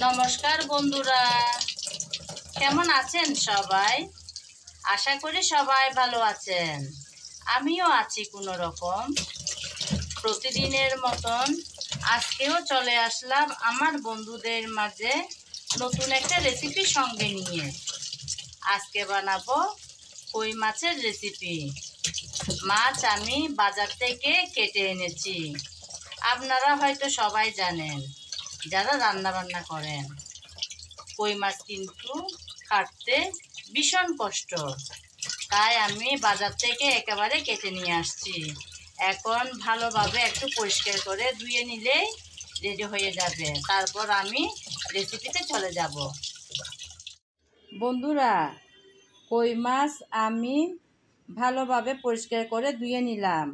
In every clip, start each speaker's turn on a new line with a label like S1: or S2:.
S1: নমস্কার বন্ধুরা, কেমন আছেন সবাই? আশা করি সবাই ভালো আছেন। আমিও আছি কোনো রকম। প্রতিদিনের মতন আজকেও চলে আসলাম আমার বন্ধুদের মাঝে নতুন একটা রেসিপি সঙ্গে নিয়ে। আজকে বানাবো কই মাছের রেসিপি। মাছ আমি বাজার থেকে কেটে এনেছি। আপনারা হয়তো সবাই জানেন, যারা রান্না বান্না করেন, কই মাছ কিন্তু কাটতে ভীষণ কষ্ট। তাই আমি বাজার থেকে একেবারে কেটে নিয়ে আসছি। এখন ভালোভাবে একটু পরিষ্কার করে ধুয়ে নিলেই রেডি হয়ে যাবে। তারপর আমি রেসিপিতে চলে যাব। বন্ধুরা, কই মাছ আমি ভালোভাবে পরিষ্কার করে ধুয়ে নিলাম।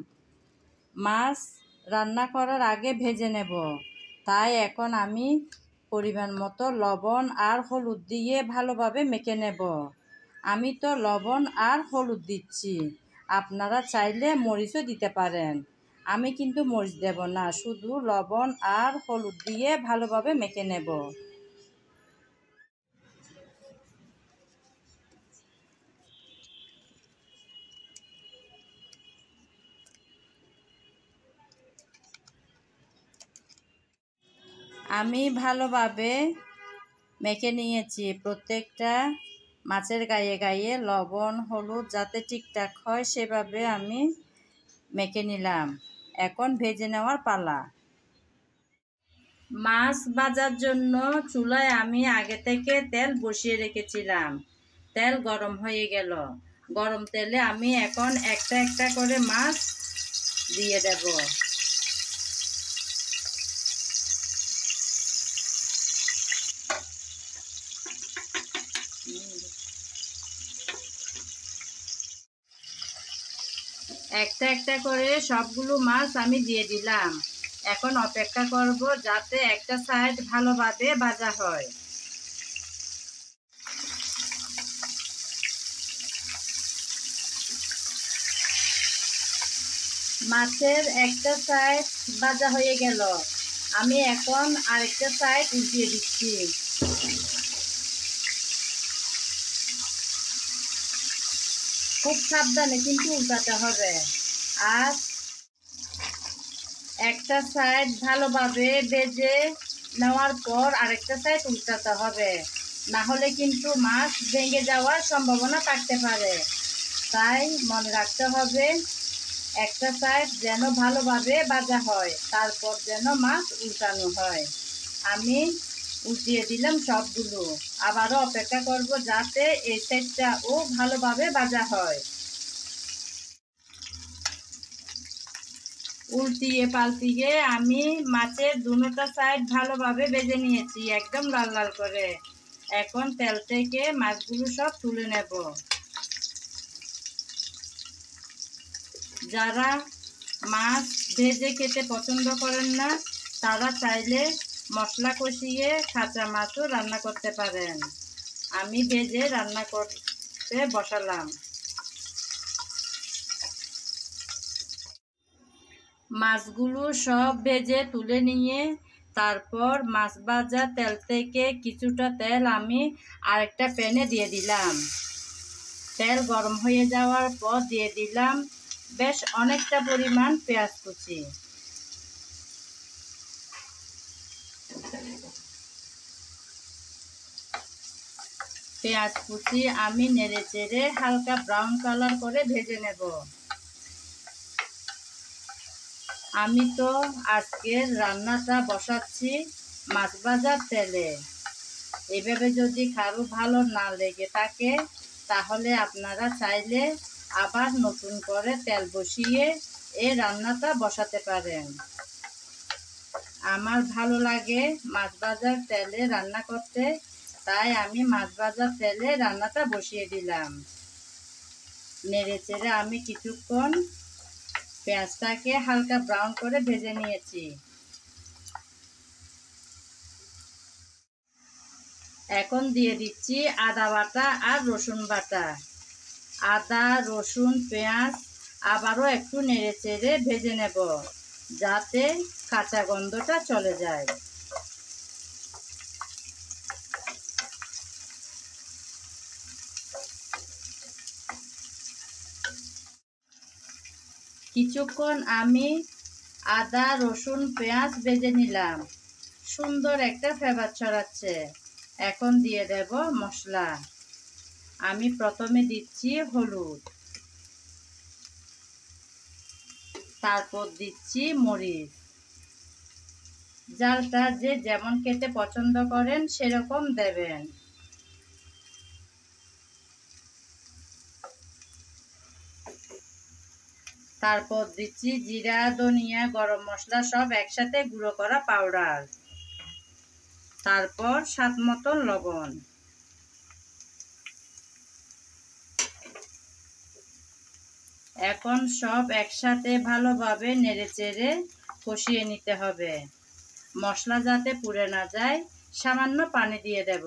S1: মাছ রান্না করার আগে ভেজে নেব। তাই এখন আমি পরিমাণ মতো লবণ আর হলুদ দিয়ে ভালোভাবে মেখে নেব। আমি তো লবণ আর হলুদ দিচ্ছি, আপনারা চাইলে মরিচও দিতে পারেন। আমি কিন্তু মরিচ দেব না, শুধু লবণ আর হলুদ দিয়ে ভালোভাবে মেখে নেব। আমি ভালোভাবে মেখে নিয়েছি। প্রত্যেকটা মাছের গায়ে গায়ে লবণ হলুদ যাতে ঠিকঠাক হয় সেভাবে আমি মেখে নিলাম। এখন ভেজে নেওয়ার পালা। মাছ ভাজার জন্য চুলায় আমি আগে থেকে তেল বসিয়ে রেখেছিলাম। তেল গরম হয়ে গেল। গরম তেলে আমি এখন একটা একটা করে মাছ দিয়ে দেব। একটা একটা করে সবগুলো মাছ আমি দিয়ে দিলাম। এখন অপেক্ষা করব যাতে একটা সাইড ভালোভাবে ভাজা হয়। মাছের একটা সাইড ভাজা হয়ে গেল। আমি এখন আরেকটা সাইড উল্টিয়ে দিচ্ছি। খুব সাবধানে কিন্তু উল্টাতে হবে। আর একটা সাইড ভালোভাবে ভেজে নেওয়ার পর আরেকটা সাইড উল্টাতে হবে, না হলে কিন্তু মাছ ভেঙে যাওয়ার সম্ভাবনা থাকতে পারে। তাই মনে রাখতে হবে একটা সাইড যেন ভালোভাবে ভাজা হয়, তারপর যেন মাছ উল্টানো হয়। আমি উল্টিয়ে দিলাম সবগুলো। আবারও অপেক্ষা করব যাতে এই সাইডটাও ভালোভাবে ভাজা হয়। উল্টিয়ে পাল্টিয়ে আমি মাছের দুটোটা সাইড ভালোভাবে ভেজে নিয়েছি, একদম লাল লাল করে। এখন তেল থেকে মাছগুলো সব তুলে নেব। যারা মাছ ভেজে খেতে পছন্দ করেন না, তারা চাইলে মশলা কষিয়ে কাঁচা মাছও রান্না করতে পারেন। আমি ভেজে রান্না করতে বসালাম। মাছগুলো সব ভেজে তুলে নিয়ে তারপর মাছ ভাজা তেল থেকে কিছুটা তেল আমি আরেকটা প্যানে দিয়ে দিলাম। তেল গরম হয়ে যাওয়ার পর দিয়ে দিলাম বেশ অনেকটা পরিমাণ পেঁয়াজ কুচি। পেঁয়াজ কুচি আমি নেড়ে চেড়ে হালকা ব্রাউন কালার করে ভেজে নেব। আমি তো আজকের রান্নাটা বসাচ্ছি মাছ ভাজার তেলে। এভাবে যদি কারো ভালো না লেগে থাকে তাহলে আপনারা চাইলে আবার নতুন করে তেল বসিয়ে এই রান্নাটা বসাতে পারেন। আমার ভালো লাগে মাছ ভাজার তেলে রান্না করতে, তাই আমি মাছ ভাজার তেলে রান্নাটা বসিয়ে দিলাম। নেড়ে চেড়ে আমি কিছুক্ষণ পেঁয়াজটাকে হালকা ব্রাউন করে ভেজে নিয়েছি। এখন দিয়ে দিচ্ছি আদা বাটা আর রসুন বাটা। আদা রসুন পেঁয়াজ আবারও একটু নেড়ে চেড়ে ভেজে নেব যাতে কাঁচা গন্ধটা চলে যায়। কিছুক্ষণ আমি আদা রসুন পেঁয়াজ ভেজে নিলাম। সুন্দর একটা ফ্লেভার ছড়াচ্ছে। এখন দিয়ে দেব মশলা। আমি প্রথমে দিচ্ছি হলুদ, তারপর দিচ্ছি মরিচ। ঝালটা যে যেমন খেতে পছন্দ করেন সেরকম দেবেন। তারপর দিচ্ছি জিরা, ধনিয়া, গরম মশলা সব একসাথে গুঁড়ো করা পাউডার। তারপর স্বাদ মতো লবণ। এখন সব একসাথে ভালোভাবে নেড়েচেড়ে কষিয়ে নিতে হবে। মশলা যাতে পুড়ে না যায়, সামান্য পানি দিয়ে দেব।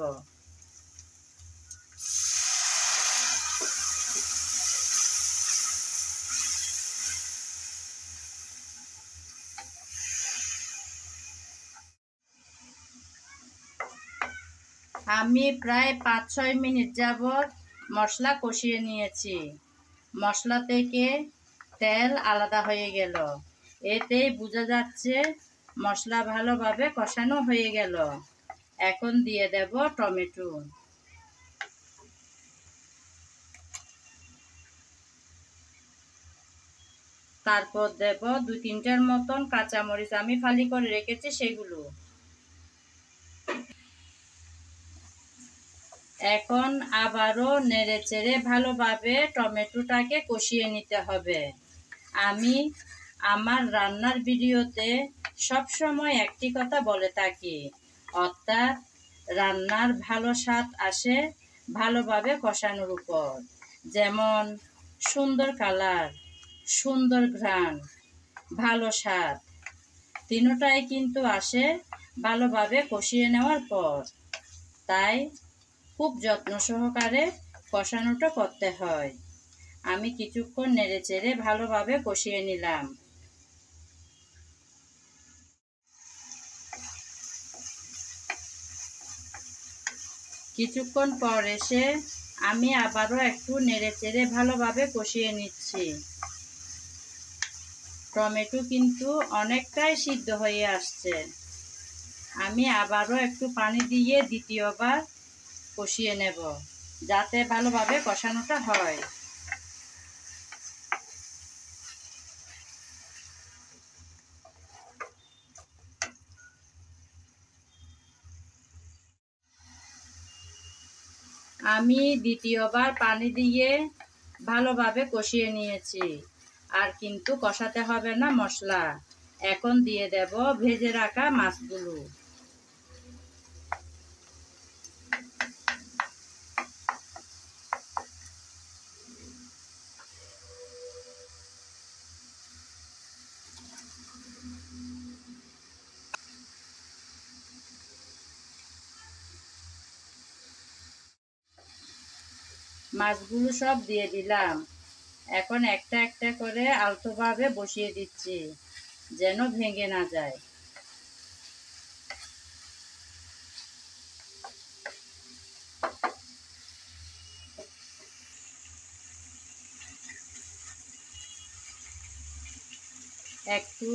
S1: আমি প্রায় 5-6 মিনিট যাবত মশলা কষিয়ে নিয়েছি। মশলা থেকে তেল আলাদা হয়ে গেল। এতেই বোঝা যাচ্ছে মশলা ভালোভাবে কষানো হয়ে গেল। এখন দিয়ে দেব টমেটো। তারপর দেব 2-3টার মতন কাঁচামরিচ আমি ফালি করে রেখেছি সেগুলো। এখন আবারও নেড়েচেড়ে ভালোভাবে টমেটোটাকে কষিয়ে নিতে হবে। আমি আমার রান্নার ভিডিওতে সবসময় একটি কথা বলে থাকি, অর্থাৎ রান্নার ভালো স্বাদ আসে ভালোভাবে কষানোর উপর। যেমন সুন্দর কালার, সুন্দর ঘ্রাণ, ভালো স্বাদ, তিনটাই কিন্তু আসে ভালোভাবে কষিয়ে নেওয়ার পর। তাই খুব যত্ন সহকারে কষানোটা করতে হয়। আমি কিছুক্ষণ নেড়েচেড়ে ভালোভাবে কষিয়ে নিলাম। কিছুক্ষণ পর এসে আমি আবারও একটু নেড়েচেড়ে ভালোভাবে কষিয়ে নিচ্ছি। টমেটো কিন্তু অনেকটাই সিদ্ধ হয়ে আসছে। আমি আবারও একটু পানি দিয়ে দ্বিতীয়বার কষিয়ে নেব, যাতে ভালোভাবে কষানোটা হয়। আমি দ্বিতীয়বার পানি দিয়ে ভালোভাবে কষিয়ে নিয়েছি। আর কিন্তু কষাতে হবে না মশলা। এখন দিয়ে দেব ভেজে রাখা মাছগুলো। মাছগুলো সব দিয়ে দিলাম। এখন একটা একটা করে আলতোভাবে বসিয়ে দিচ্ছি, যেন ভেঙে না যায়। একটু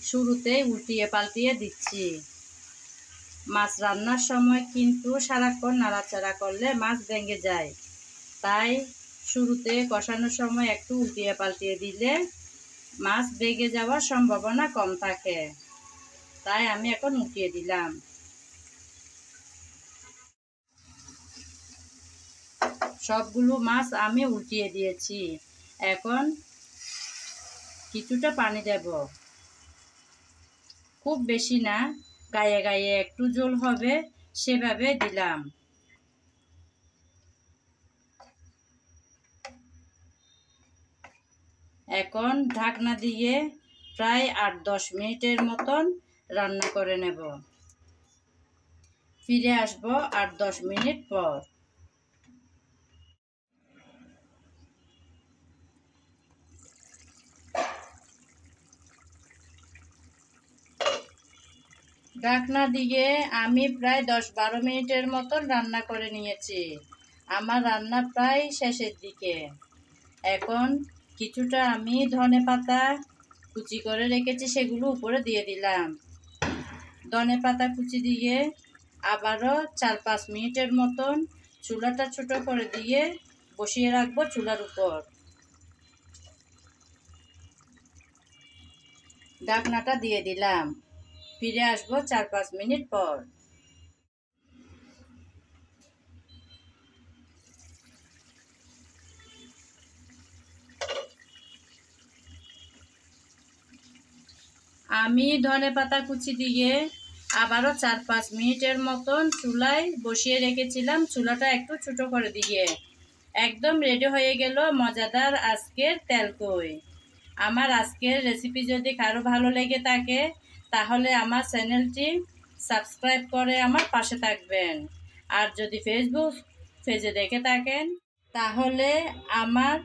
S1: শুরুতেই উল্টিয়ে পাল্টিয়ে দিচ্ছি। মাছ রান্নার সময় কিন্তু সারাক্ষণ নাড়াচাড়া করলে মাছ ভেঙে যায়। তাই শুরুতে কষানোর সময় একটু উল্টিয়ে পাল্টিয়ে দিলে মাছ ভেঙে যাওয়ার সম্ভাবনা কম থাকে। তাই আমি এখন উল্টিয়ে দিলাম। সবগুলো মাছ আমি উল্টিয়ে দিয়েছি। এখন কিছুটা পানি দেব, খুব বেশি না, গায়ে গায়ে একটু ঝোল হবে সেভাবে দিলাম। এখন ঢাকনা দিয়ে প্রায় 8-10 মিনিটের মতন রান্না করে নেব। ফিরে আসবো 8-10 মিনিট পর। ঢাকনা দিয়ে আমি প্রায় 10-12 মিনিটের মতন রান্না করে নিয়েছি। আমার রান্না প্রায় শেষের দিকে। এখন কিছুটা আমি ধনেপাতা কুচি করে রেখেছি, সেগুলো উপরে দিয়ে দিলাম। ধনেপাতা কুচি দিয়ে আবারও 4-5 মিনিটের মতন চুলাটা ছোট করে দিয়ে বসিয়ে রাখবো চুলার উপর। ঢাকনাটা দিয়ে দিলাম। ফিরে আসবো 4-5 মিনিট পর। আমি ধনেপাতা কুচি দিয়ে আবারও 4-5 মিনিটের মতন চুলায় বসিয়ে রেখেছিলাম, চুলাটা একটু ছোট করে দিয়ে। একদম রেডি হয়ে গেল মজাদার আজকের তেলকই। আমার আজকের রেসিপি যদি কারো ভালো লেগে থাকে তাহলে আমার চ্যানেলটি সাবস্ক্রাইব করে আমার পাশে থাকবেন। আর যদি ফেসবুক পেজে দেখে থাকেন তাহলে আমার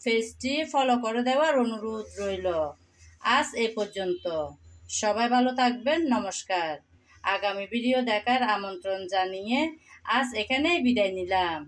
S1: পেজটি ফলো করে দেওয়ার অনুরোধ রইল। আজ এ পর্যন্ত। সবাই ভালো থাকবেন। নমস্কার। আগামী ভিডিও দেখার আমন্ত্রণ জানিয়ে আজ এখানেই বিদায় নিলাম।